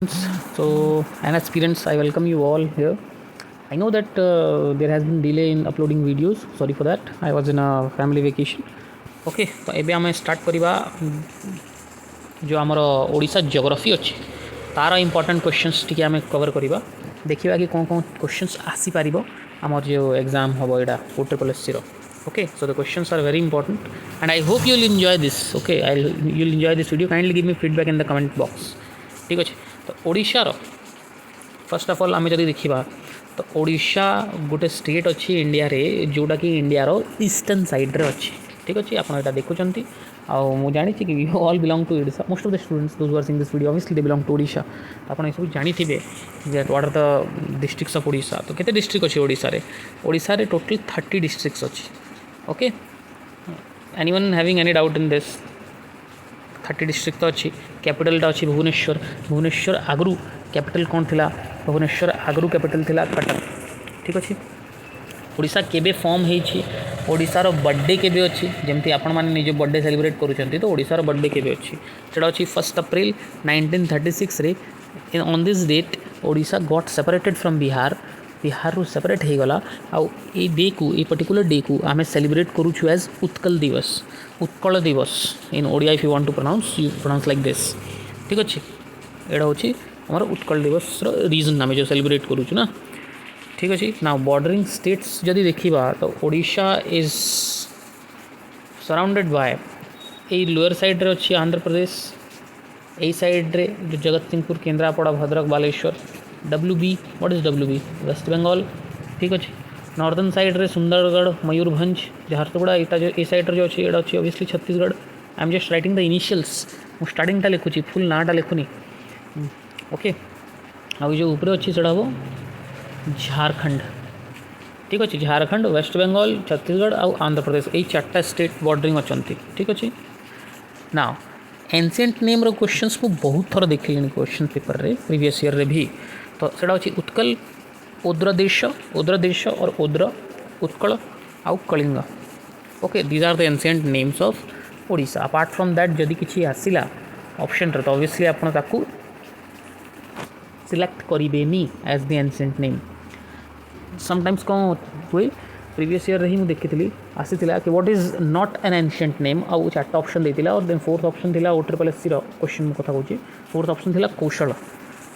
So, and as parents, I welcome you all here. I know that there has been delay in uploading videos. Sorry for that. I was in a family vacation. Okay, तो एबे आम start करवा जो आमर Odisha geography अच्छी तार important questions T आम cover करवा देखा कि कौन कौन क्वेश्चंस आसीपर आमर जो एग्जाम हम यहाँ triple okay so the questions are very important and I hope you will enjoy this okay I you will enjoy this video kindly give me feedback in the comment box ठीक अच्छे तो ओडिशार first of all आम जब देखा तो ओडिशा गोटे state अच्छी इंडिया रे जोटा कि इंडियार ईस्टर्न साइड रे अच्छी ठीक अच्छे आप देखुं आउ जानी कि you all belong to Odisha most of the students those watching this video obviously they belong to Odisha आप सब जानी थे what are the districts of Odisha तो केते डिस्ट्रिक्ट अच्छी ओडिशा रे टोटल 30 डिस्ट्रिक्ट्स अच्छी okay anyone having any doubt in this 30 district तो अच्छी कैपिटलटा अच्छी भुवनेश्वर भुवनेश्वर आगु कैपिटल कौन थिला भुवनेश्वर आगु कैपिटल थिला कटक ठीक अच्छे ओडिशा केबे फॉर्म होईछि ओडिशार बर्थडे केबे अच्छी जमती आपण माने निज बर्थडे सेलिब्रेट करूछंती तो ओडिशार बर्थडे केबे अच्छी सेटा अच्छी 1 अप्रैल 1936 रे on this date Odisha got separated from Bihar Bihar रू सेपरेट हो गला आउ ए डे को ए पर्टिकुलर डे को आम celebrate करूछु as Utkal Divas Utkal Divas in Odia if you want to pronounce you pronounce like this ठीक अच्छे एटा होची हमारा उत्कल दिवस रीजन आम जो सेलिब्रेट करूछु ना ठीक अच्छे ना बॉर्डरिंग स्टेट्स जदि देखा तो Odisha is surrounded by a lower side रे अच्छी आंध्र प्रदेश ए साइड रे जो Jagatsinghpur Kendrapara Bhadrak Baleshwar WB what is WB West Bengal ठीक अच्छे नॉर्दर्न साइड रे सुंदरगढ़ मयूरभंज झारसुगुड़ा यहाँ जो ए साइड जो अच्छी अच्छी obviously Chhattisgarh I am just writing the initials मु स्टार्टिंगटा लिखुची फुल नाटा लिखुनी ओके आउ जो ऊपर अच्छी सेटा हम झारखंड ठीक अच्छे झारखंड वेस्ट बंगाल छत्तीसगढ़ आउ आंध्र प्रदेश यही 4टा स्टेट बॉर्डरिंग अच्छा ठीक अच्छे ना एनसेंट नेम रो क्वेश्चंस को बहुत थर देखिले क्वेश्चन पेपर रे प्रीवियस ईयर रे भी तो सेटा अच्छी उत्कल ओद्रदेश और ओद्र उत्कल आउ Kalinga okay these are the ancient names of Odisha apart from that जदि किसी आसिला ऑप्शन रे तो ऑब्वियसली आपण ताकू सिलेक्ट करेनि as the ancient name sometimes कौन हुए प्रीवियस ईयर ही मुझे देखी आसीला कि what is not an ancient name आउ 4टा ऑप्शन देता और देन 4th ऑप्शन थिला OSSC क्वेश्चन कथा कहूँ 4th ऑप्शन थिला कौशल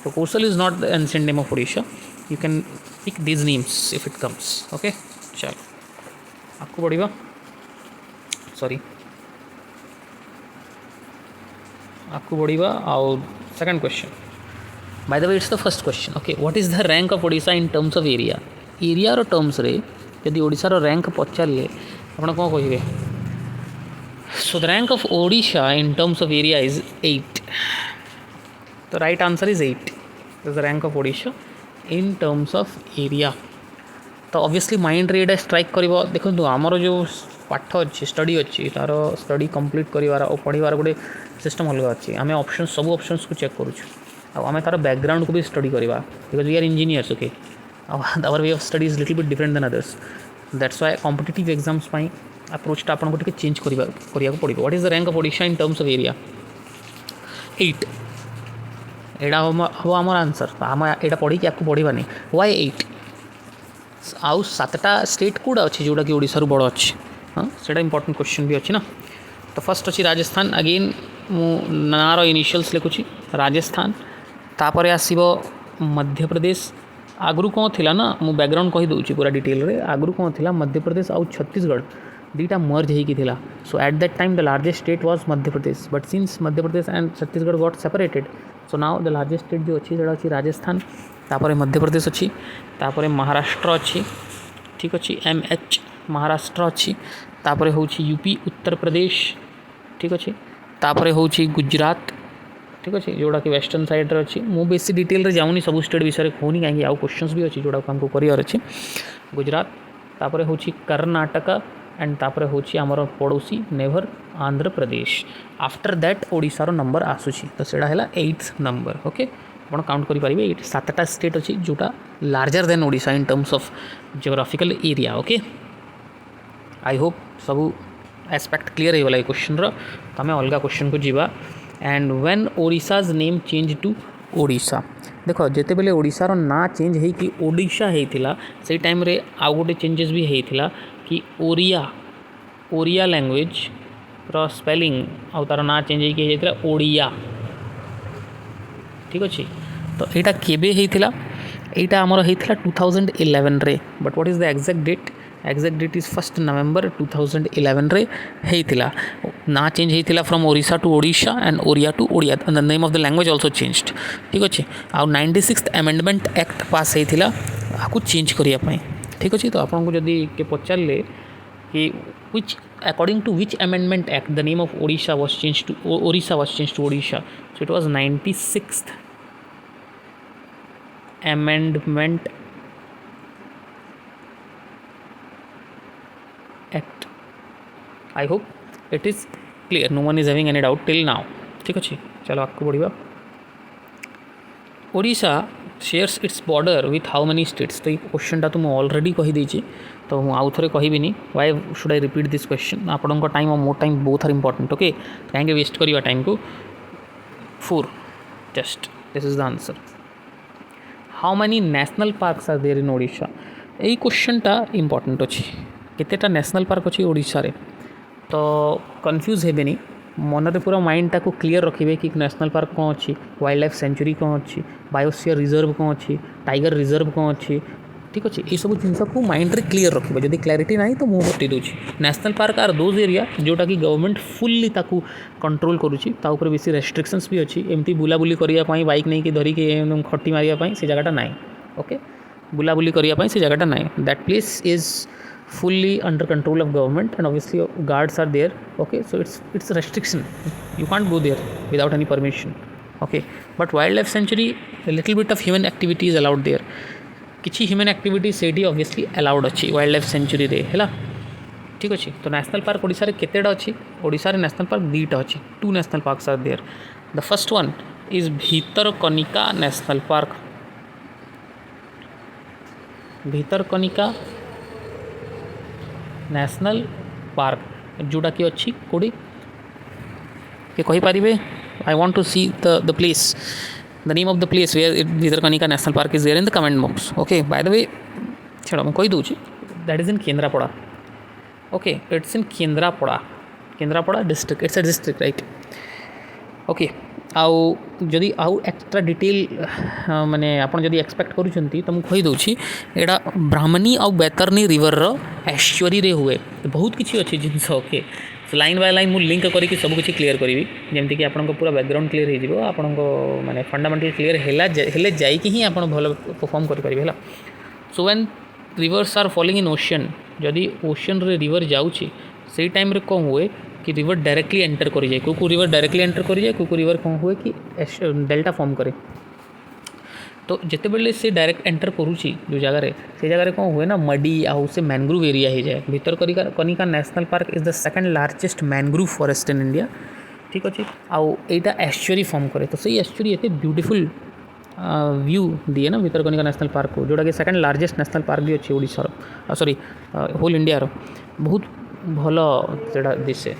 तो Kaushal is not the ancient name of Odisha you can pick these names if it comes okay चलो आपको बढ़िया सॉरी आपको बढ़िया आउ second question by the way it's the first question okay what is the rank of Odisha in terms of area area रो terms रे यदि ओडिशा रो रैंक पचारे आपण कौन कहे so the rank of Odisha in terms of area is 8 तो right answer is 8 is the rank of Odisha in terms of area तो ऑब्वियसली माइंड रे एटा स्ट्राइक करिवो देखो आमर जो पाठ अच्छी स्टडी अच्छी तार स्टडी कंप्लीट करिवार और पढ़िवार गोटे सिस्टम अलग अच्छी आम ऑप्शन सब ऑप्शंस को चेक करूँ आम तार बैकग्राउंड को भी स्टडी करवा because we are engineers okay our way of study is little bit different than others that's why competitive exams अप्रोचटा आपको टी चेंज करा पड़ो what is the rank of Odisha in terms of area 8 एटा हम आम आंसर तो आम यहाँ पढ़ी आपको पढ़ानी वाई 8 आउ 7टा स्टेट कौटा अच्छी जोटा कि ओडिशा बड़ अच्छी हाँ से इंपोर्टेंट क्वेश्चन भी अच्छी ना तो फर्स्ट अच्छी राजस्थान अगेन मु नार इनिशियल्स लिखुची राजस्थान तापर आसीबो मध्य प्रदेश आगु कौन थिला ना मु बैकग्राउंड कही दूची पूरा डिटेल रे आगु कौन थिला मध्य प्रदेश आउ छत्तीसगढ़ दुईटा मर्ज होगी थिला so at that time the largest state was Madhya Pradesh but since Madhya Pradesh and Chhattisgarh got separated so now the largest state जो अच्छी अच्छी राजस्थान तापर मध्य प्रदेश अच्छी तापर महाराष्ट्र अच्छी ठीक अच्छे MH महाराष्ट्र अच्छी तापर होची यूपी उत्तर प्रदेश ठीक अच्छे तापर होची गुजरात ठीक अच्छे जोड़ा कि वेस्टर्न साइड रे अच्छी मु बेसी डिटेल रे जाऊनी सब स्टेट विषय कहूनी कहीं आउ क्वेश्चंस भी अच्छी जोड़ा हमको करार अच्छी गुजरात तापर होची कर्नाटक एंड तापर होची आमर पड़ोसी neighbour Andhra Pradesh after that Odisha रो नंबर आसूची तो सेटा हैला 8th नंबर ओके आप काउंट करेंगे 7टा स्टेट अच्छी जोटा larger than Odisha in terms of geographical area okay I hope सब एस्पेक्ट क्लीयर होगा क्वेश्चन रो तो आम अलग क्वेश्चन को जीवा and when Odisha's name change to Odisha देख जिते बेले ओडिशार ना चेंज होगी ओडिशा होता से टाइम रे आउ गोटे चेंजेस भी होता कि ओरिया ओरिया लैंग्वेज रो स्पेलिंग आउ तार ना चेंज होता ओडिया ठीक अच्छे तो यहाँ केबे होता यहाँ आमर होता 2011 रे but what is the exact date is 1 November 2011 रे होता ना चेंज होता from Odisha to Odisha and Oriya to Odia the name of the language also changed ठीक अच्छे आउ 96th अमेंडमेंट एक्ट पास होता आपको चेंज करने ठीक अच्छे तो आपको जदि के पचारे कि which according to which amendment act the name of Odisha was changed to Odisha so it was 96th amendment act I hope it is clear no one is having any doubt till now ठीक अच्छे चलो आपको बढ़िया Odisha shares its border with how many states तो ये question तो मुझे already कहीदे तो मुझे आउ थे कहबी why should I repeat this question आपंक टाइम और more time both are important okay कहीं वेस्ट करवा टाइम को 4 just this is the answer how many national parks are there in Odisha यही क्वेश्चनटा इंपोर्टेंट अच्छी केतेटा नेशनल पार्क अच्छी ओडिशा रे तो कन्फ्यूज हेबेनी मनरे पूरा माइंडटा को क्लीयर रखिए कि नेशनल पार्क कौन अच्छी वाइल्ड लाइफ सेंचुरी कौन अच्छी बायोस्फीयर रिजर्व कौन अच्छी टाइगर रिजर्व कौन अच्छी ठीक अच्छे ये सब जिनस को माइंड रे क्लीयर रखिए जदि क्लैरिटी ना तो मुझे बतई दूसरी national park are those area जोटा कि गवर्नमेंट फुल्ली ताकू कंट्रोल करुच्ची बेसी रेस्ट्रिक्शंस भी अच्छी एमती बुलाबुली करने बाइक नहीं कि धरिकी खटी मारिया से जगहटा ना ओके बुलाबुली करने से जगहटा ना that place is fully under control of government and obviously guards are there okay so it's a restriction you can't go there without any permission okay but wildlife sanctuary a little bit of human activity is allowed there किछि human activity सेठी obviously allowed अच्छी wildlife sanctuary रे हैला ठीक अच्छे तो national park Odisha रे केतेडा अच्छी ओडिशा रे नेशनल पार्क दीटा अच्छी 2 national parks are there the first one is Bhitarkanika national park Bhitarkanika national park जोटा कि अच्छी कोड़ी के कही पारिबे I want to see the place the name of the place where Bhitarkanika national park is there in the comment box okay by the way छाड़ मैं कही दूची that is in Kendrapara okay it's in Kendrapara district it's a district right okay आउ जदि आउ extra detail माने आपन जदि एक्सपेक्ट करूछंती तो मुझे कही दूची एडा ब्राह्मणी आउ बैतरनी रिवर रो एस्चुरी रे हुए बहुत किछि अछि जिंस ओके लाइन बाय लाइन मु लिंक करके सब किछि क्लियर करी जेमति कि आपन को पूरा बैकग्राउंड क्लियर हो जिवो आपन को माने फंडामेंटल क्लियर हेले जाई कि ही आपन भलो परफॉर्म करि परिबे हला so when rivers are falling in ocean जदि ओशन रे रिवर जाउची से टाइम रे कोन हुए कि रिवर डायरेक्टली एंटर कर जाए कोई रिवर डायरेक्टली एंटर कर जाए कोई रिवर कौन हुए कि डेल्टा फॉर्म करे तो जिते बेले से डायरेक्ट एंटर करुच्ची जो जगह से जगह कौन हुए ना मडी आउ से मैनग्रोव एरिया हो जाए Bhitarkanika national park is the second largest mangrove forest in India ठीक अच्छे आउ एटा एस्चुरी फॉर्म करे तो सही एस्चुरी एते ब्यूटीफुल व्यू दिए ना भितरकनिका नेशनल पार्क को जोटा कि सेकंड लार्जेस्ट नेशनल पार्क भी अच्छे ओडिशा सॉरी होल इंडिया बहुत भलो सेटा दिसे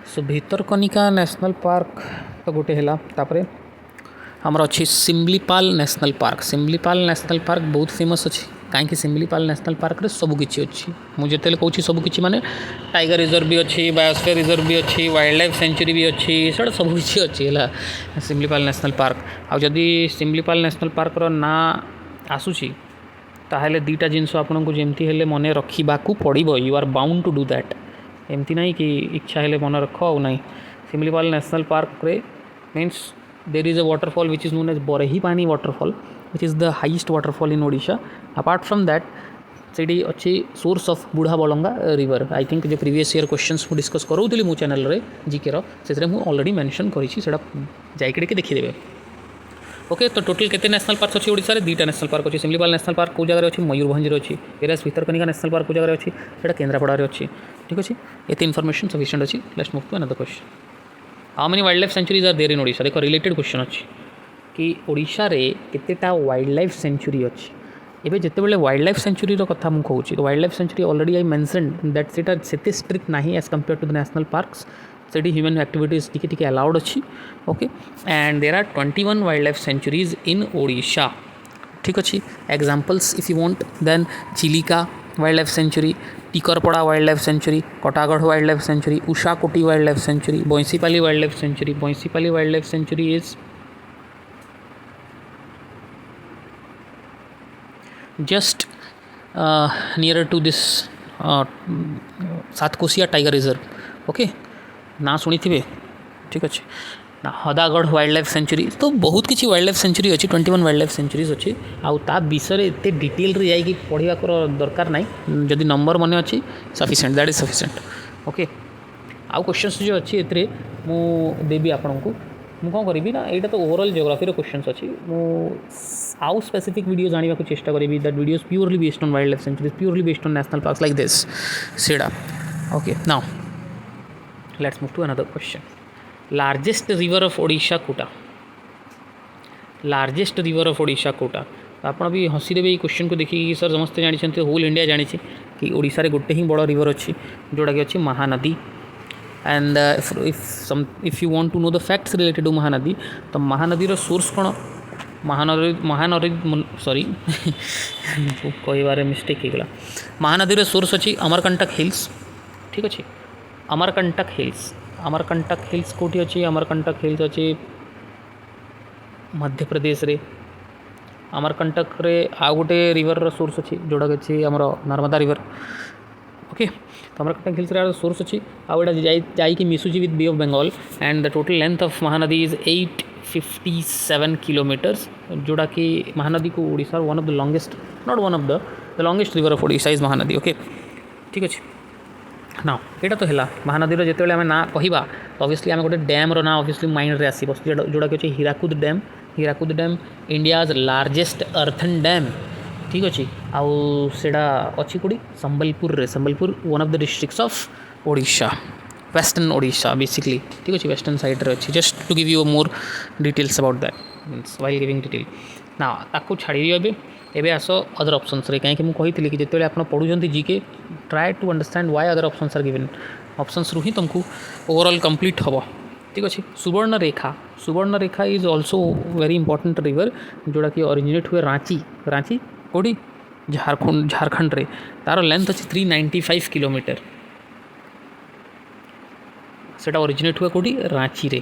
सो भितरकनिका नेशनल पार्क तो गोटे है तापरे हमर अच्छी सिमलीपाल नेशनल पार्क बहुत फेमस अच्छी कहीं सिमलीपाल नेशनल पार्क रे सब किछि अच्छी मुझे कहूँ सब किछि माने टाइगर रिजर्व भी अच्छी बायोस्फीयर रिजर्व भी अच्छी वाइल्ड लाइफ सेंचुरी भी अच्छी से सब किछि अच्छी है सिमलीपाल नेशनल पार्क आदि सिमलीपाल नेशनल पार्क रो ना आसूची ताहले दीटा जिनस आपन को जेमती हेले मने रखिबाकू पड़िबो you are bound to do that एमती नहीं कि इच्छा हेले मन रख और नहीं सिमलीपाल नेशनल पार्क रे means there is a waterfall which is known as Barehipani waterfall which is the highest waterfall in Odisha apart from that से अच्छी source of Budha Balanga river I think जो प्रीवियस ईयर क्वेश्चंस मुझे डिस्कस करूली मो चैनल रे GK से already mention करी जाइए देखीदेवे ओके तो टोटल केते नेशनल पार्क अच्छी ओडिशा रे दीटा नेशनल पार्क अच्छी सिमलीपाल नेशनल पार्क को जगह अच्छी मयूरभंज अच्छी एरास भितरकनिका नेशनल पार्क को जगह अच्छी सेटा केंद्रापड़ा अच्छी ठीक अच्छे ये इनफॉरमेशन सफिशिएंट अच्छी let's move to another question how many wild life sanctuaries are there in Odisha देखो रिलेटेड क्वेश्चन अच्छी कि ओडिशा रे केतेटा वाइल्ड लाइफ सेंचुरी अच्छी एबे जेते बेले वाइल्ड लाइफ सेंचुरी रो कथा मु कहूची तो wild life sanctuary already I mention that सेटा सेते स्ट्रिक्ट नाही as compare to the national parks सेठी ह्यूमन एक्टिविटीज टिके अलाउड अच्छी okay and there are 21 wild life sanctuaries in Odisha ठीक अच्छे examples if you want then Chilika wild life sanctuary Tikarpada wild life sanctuary Katagarh wild life sanctuary Ushakothi wild life sanctuary Bansipali wild life sanctuary Bansipali wild life sanctuary is just nearer to this Satkosia tiger reserve okay ना शुणी थे ठीक अच्छे ना हदागढ़ wild life century तो बहुत किसी wild life century अच्छी 21 वाइल्ड लाइफ सेंचुरीज अच्छी आ विषय एत डिटेल जाकि पढ़ा दरकार ना जदि नंबर मन अच्छी sufficient that is sufficient okay आउ क्वेश्चंस जो अच्छी ए देवी आपण को मुझे कौन करी ना यहाँ तो ओवरऑल जियोग्राफी क्वेश्चंस अच्छी आउ स्पेसिफिक वीडियो जाना को चेष्टा करी that videos purely based on wild life sanctuaries purely based on national parks like this सेड़ा okay now let's move to another question largest river of Odisha कोटा लार्जेस्ट रिवर ऑफ ओडिशा कोटा आप भी हसी देवे क्वेश्चन को देखिए सर समस्ते जानते होल इंडिया जानी कि ओडिशा रे गोटे ही बड़ रिवर अच्छी जोटा कि अच्छी Mahanadi and if you want to know the facts related to Mahanadi तो महानदी सोर्स कौन महानदी सॉरी कह मिस्टेक होगा महानदी सोर्स अच्छी अमरकंटक हिल्स ठीक अच्छे अमरकंटक हिल्स कौटी अच्छी अमरकंटक हिल्स अच्छी मध्य प्रदेश रे अमरकंटक रे आ गोटे रिवर सोर्स अच्छी जोड़ा कि आमर नर्मदा रिवर ओके तो अमरकंटक हिल्स रे सोर्स अच्छी आउटा जाइए मिसुची with bay of Bengal and the total length of Mahanadi is 857 kilometres जोड़ा कि महानदी को Odisha one of the longest not one of the longest river of Odisha is Mahanadi okay ठीक अच्छे ना यहाँ तो है महानदी जिते आम ना कहवा तो ऑब्वियसली आम गोटे डैम ना ऑब्वियसली माइंड रे आसो जोड़ा कि अच्छे Hirakud dam India's largest earthen dam ठीक अच्छे आउटा अच्छी कौटी Sambalpur one of the districts of Odisha western Odisha basically ठीक अच्छे वेस्टर्न साइड रे अच्छी just to give you more details about that means while giving detail ना ताको छाड़ी एबे आस अदर ऑप्शंस रे कहीं मुझे कि जिते आप पढ़ुं GK try to understand why other options are given options रु ही तुमको ओवरऑल कंप्लीट हम ठीक अच्छे Suvarnarekha is also very important river जोड़ा कि ओरिजिनेट हुए रांची कौटी झारखंड रे तार लेंथ अच्छी 395 किलोमीटर से ओरिजिनेट हुए कौटी रांची रे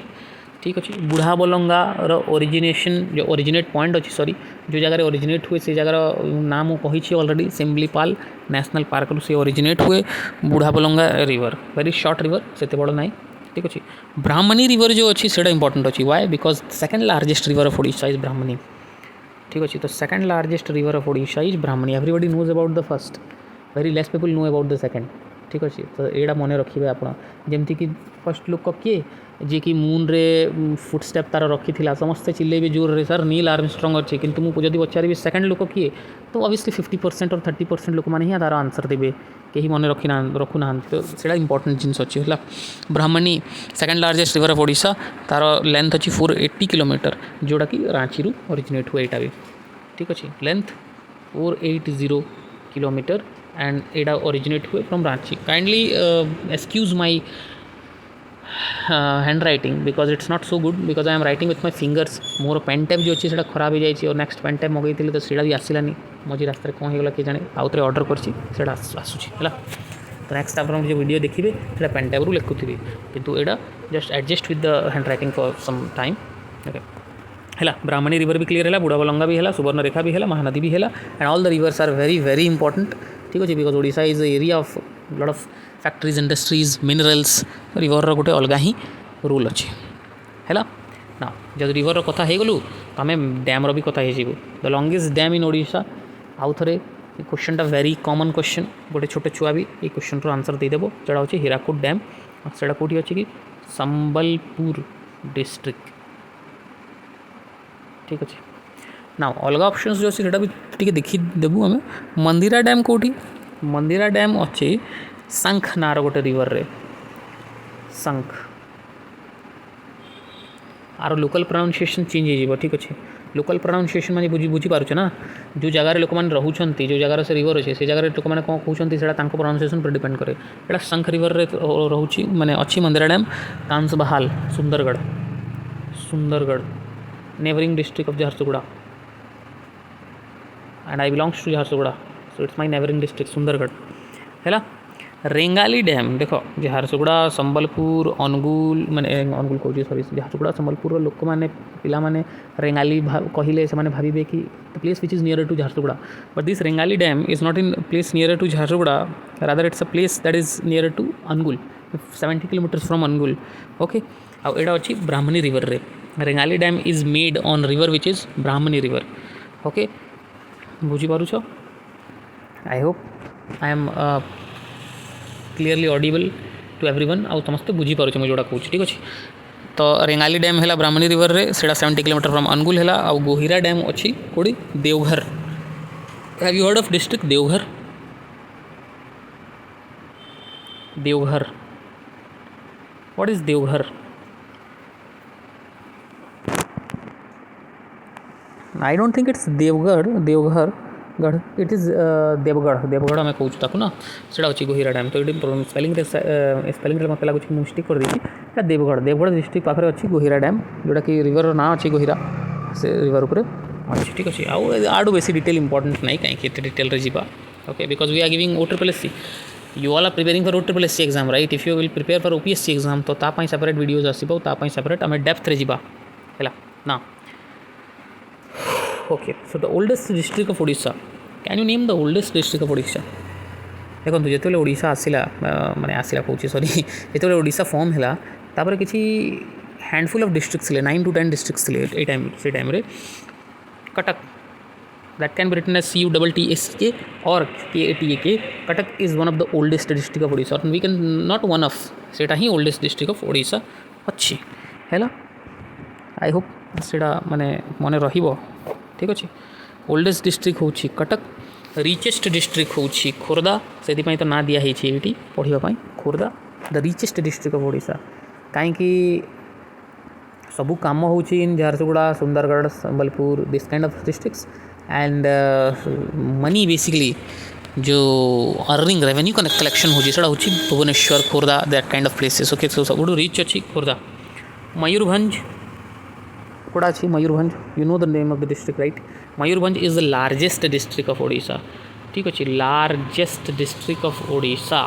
ठीक अच्छे बुढ़ाबलंगार ओरिजिनेशन जो ओरिजिनेट पॉइंट अच्छी सॉरी जो जगह ओरिजिनेट हुए से जगह नाम कही ऑलरेडी सिमलीपाल नेशनल पार्क से ओरिजिनेट हुए बुढ़ाबलंगा रिवर वेरी शॉर्ट रिवर से बड़ ना ठीक अच्छे ब्राह्मणी रिवर जो अच्छी से इंपॉर्टेंट अच्छी why because second largest river of Odisha is Brahmani ठीक अच्छे तो second largest river of Odisha is Brahmani everybody knows about the first very less people know about the second ठीक अच्छे तो यहाँ मन रखिए आप जमती कि फर्स्ट लोक किए जी कि मून रे फुटस्टेप तार रखी समस्ते चिल्लेबे जोर रे सर नील आर्मस्ट्रंग अच्छे किंतु मुझे जब पचारि सेकंड लोक किए तो ऑब्वियसली 50% और 30% लोक मैंने ही तार आंसर देवे कहीं मन रखुना तो से इंपॉर्टेंट जिनस अच्छी है Brahmani second largest river of Odisha तार लेंथ अच्छी 480 किलोमीटर जोड़ा कि रांची रू ओरिजिनेट हुए यहाँ भी ठीक अच्छे लेंथ 480 किलोमीटर एंड एडा ओरिजिनेट हुए from Ranchi kindly excuse my hand writing because it's not so good because I am writing with my fingers more pen tap जो अच्छी खराब हो जाए और नेक्स्ट पेन टैप मगई तो सीटा भी आसलानी मझी रास्ते कौन होगा किए जाने आउ थे ऑर्डर कर आसूसी है तो नेक्स्ट आप जो वीडियो देखिए से पेन टैप रू लिखुथी किंतु एटा just adjust with the handwriting for some time okay है ब्राह्मणी रिवर भी क्लीयर है बुढ़ाबलंगा भी है सुवर्ण रेखा भी है महानदी भी है and all the rivers are very very important ठीक अच्छे because Odisha is area of lot of factories industries minerals river गोटे अलग ही रूल अच्छे है ना जब रिवर कथा हो गलु तो आम डैम भी कथा हो द लॉन्गेस्ट डैम इन ओडिशा आउ थे क्वेश्चन वेरी कॉमन क्वेश्चन गोटे छोटे छुआ भी ये क्वेश्चन आंसर देदेव जोड़ा हूँ हीराकुद डैम से कौटी अच्छे कि संबलपुर डिस्ट्रिक्ट ठीक अच्छे ना अलग ऑप्शंस जो अच्छे भी टी देखीदेबू आम मंदिरा डैम कौटी मंदिरा डैम अच्छे शंख नार गोटे रिवर रे शंख आर लोकल प्रोनाउंसिएशन चेंज हो ठीक अच्छे लोकल प्रोनाउंसिएशन माने बुझी पारुछ ना जो जगार लोक मैंने रोचंती जो जगार से रिवर अच्छे से जगार लोक मैंने कौन कहते हैं प्रोनाउंसिएशन पर डिपेंड करे एटा शंख रिवर रे रोचे माने अच्छी मंदिरा dam Kansbahal Sundargarh neighbouring district of Jharsuguda and I belongs to Jharsuguda so it's my neighbouring district Sundargarh है रेंगाली डैम देख झारसुगुड़ा संबलपुर अनुगुल माने अनुगुल कहूँ सॉरी झारसुगुड़ा संबलपुर लोक मैंने पिला माने रेंगाली कहले से भावे कि the place which is near to Jharsuguda but this Rengali dam is not in place near to Jharsuguda rather it's a place that is near to Anugul 70 kilometres from Anugul okay आउ एटा अच्छी ब्राह्मणी रिवर रे Rengali dam is made on river which is Brahmani river okay बुझीपारुछ I hope I am clearly audible to everyone आउ समस्ते बुझीपारुछ मुझे जोड़ा कहूँ ठीक अच्छे तो रेंगाली डैम है ब्राह्मणी रिवर रे सेटा 70 किलोमीटर फ्रॉम अनुगुल है आउ गोहिरा डैम अच्छी कोड़ी Deoghar have you heard of district Deoghar what is Deoghar I don't think it's Deoghar it is Deogarh आम कहूँ ताकू ना सेटा अच्छी गोहिरा डैम तो ये स्पेलिंग मत लगुच मिस्टेक कर देती देवगढ़ डिस्ट्रिक्ट पाखे अच्छी गोहिरा डैम जोटा कि रिवर ना अच्छी गोहिरा से रिवर उपर अच्छी ठीक अच्छे आउ बेसी डिटेल इंपोर्टेंट नहीं कहीं डिटेल रे जीवा okay because we are giving OSSC you all are preparing for OSSC exam right if you will prepare for OPSC exam तो तापाई सेपरेट वीडियोज आसो तापाई सेपरेट आम डेप्थ रे जीवा है ना okay so the oldest district of Odisha can you name the oldest district of Odisha देखो जो ओडिशा आसला माने आसला कहूँ सॉरी जो ओडिशा फॉर्म है तापर किसी handful of districts 9 to 10 districts से टाइम रे Cuttack that can be written as CUTTSK और KATAK Cuttack is one of the oldest district of Odisha we can not one of सेटा ही ओल्डेस्ट डिस्ट्रिक्ट ऑफ ओडिशा अच्छी है आई होप सेटा माने मन रहिबो ठीक अच्छे ओल्डेस्ट डिस्ट्रिक्ट हूँ कटक रिचेस्ट डिस्ट्रिक्ट हूँ खोर्धा से तो ना दिखाई ये पढ़ापी Khordha the richest district of Odisha कहीं सबू कम हो Jharsuguda Sundargarh Sambalpur this kind of districts and money basically जो अर्निंग रेवेन्यू कलेक्शन हो Bhubaneswar Khordha that kind of places okay so सब रिच अच्छी खोर्धा मयूरभंज कोड़ा अच्छी Mayurbhanj you know the name of the district right Mayurbhanj is the largest district of Odisha ठीक अच्छे largest district of Odisha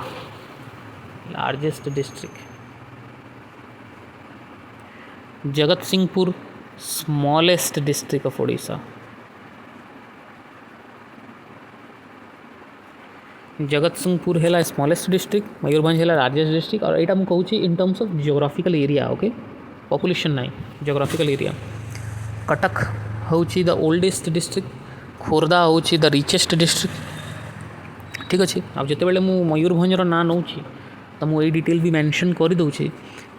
largest district जगत Singhpur smallest district of Odisha जगत सिंहपुर है स्मॉलेस्ट डिस्ट्रिक्ट मयूरभंज है लार्जेस्ट डिस्ट्रिक्ट और यहाँ मुझे कहूँ इन terms of geographical area okay population नहीं जियोग्राफिकल एरिया कटक हूँ द ओल्डेस्ट डिस्ट्रिक्ट खोर्धा हूँ द रिचेस्ट डिस्ट्रिक्ट ठीक अच्छे अब जिते मु मयूरभंजर ना नौ तो मुझे डिटेल भी मेंशन कर दूसरी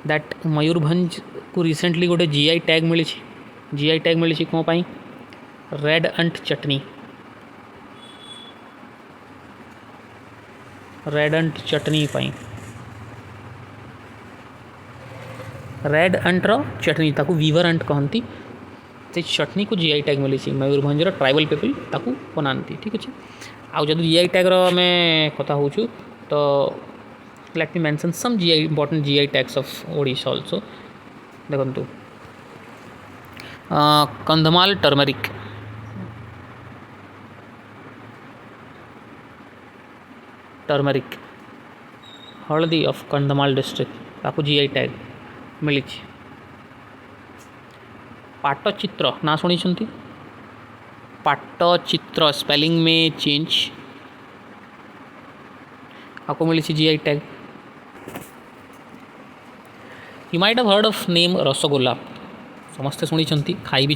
दैट मयूरभंज को रिसेंटली गोटे GI टैग मिली कौन पाई रेड अंट चटनी पाई रेड अंटर चटनी ताकू वीवर अंट कहती से चटनी को GI टैग मिली मयूरभंजर ट्राइबल पीपल ताकू बनाती ठीक अच्छे आउ जब GI टैग्र आम कथा हो तो let me mention some important GI tags of Odisha also देखो कंधमाल टर्मरिक हल्दी ऑफ कंधमाल डिस्ट्रिक्ट ताकू GI टैग मिली पाटचित्र ना शुणी पाटचित्र स्पेलिंग में चेंज आपको मिली GI tag you might have heard of name rasagola समस्ते शुणी खाई भी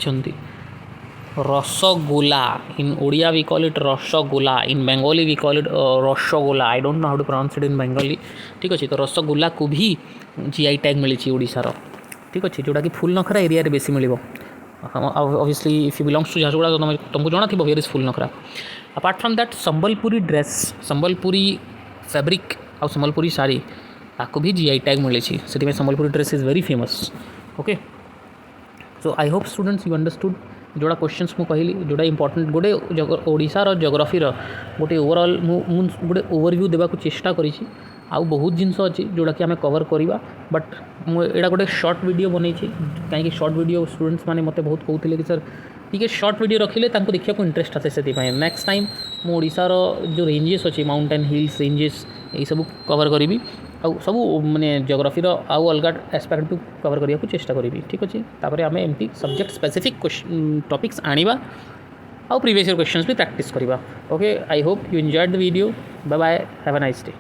rasagola in Odia we call it rasagola in Bengali we call it rasagola I don't know how to pronounce it in Bengali ठीक अच्छे तो रसगोला को भी GI टैग मिली ओडिशार ठीक अच्छे जोटा कि फुल नखरा एरिया रे बेसी मिल obviously if you belongs to Jharsuguda तो तुमको जाना थी वेयर इज फुल नखरा apart from that Sambalpuri dress Sambalpuri fabric और संबलपुरी साड़ी ताको भी GI टैग मिली से Sambalpuri dress is very famous okay so I hope students you understood जोड़ा क्वेश्चंस मु कहली जोड़ा इंपोर्टेंट गोटे ओडिशार जोग्राफी गोटे ओवरऑल गोटे ओवरव्यू देवा चेष्टा करी आउ बहुत जिनस अच्छी जोड़ा कि आम कवर करवा बट मुझे गोटे शॉर्ट वीडियो बनई कहीं शॉर्ट वीडियो स्टूडेंट्स मैंने मत बहुत कहते कि सर टी शॉर्ट वीडियो रखिले देखा इंटरेस्ट आसे से नेक्स्ट टाइम मुझार जो रेंजेस अच्छी माउंटेन हिल्स रेंजेस यही सब कवर करी सब माने जोग्राफीर आउ अलग एस्पेक्ट भी कवर करने को चेष्टा करी ठीक अच्छे तापर आम एमती सब्जेक्ट स्पेसिफिक टॉपिक्स आनिबा आउ प्रीवियस ईयर क्वेश्चंस भी प्रैक्टिस करवा okay I hope you enjoyed the video bye bye have a nice day.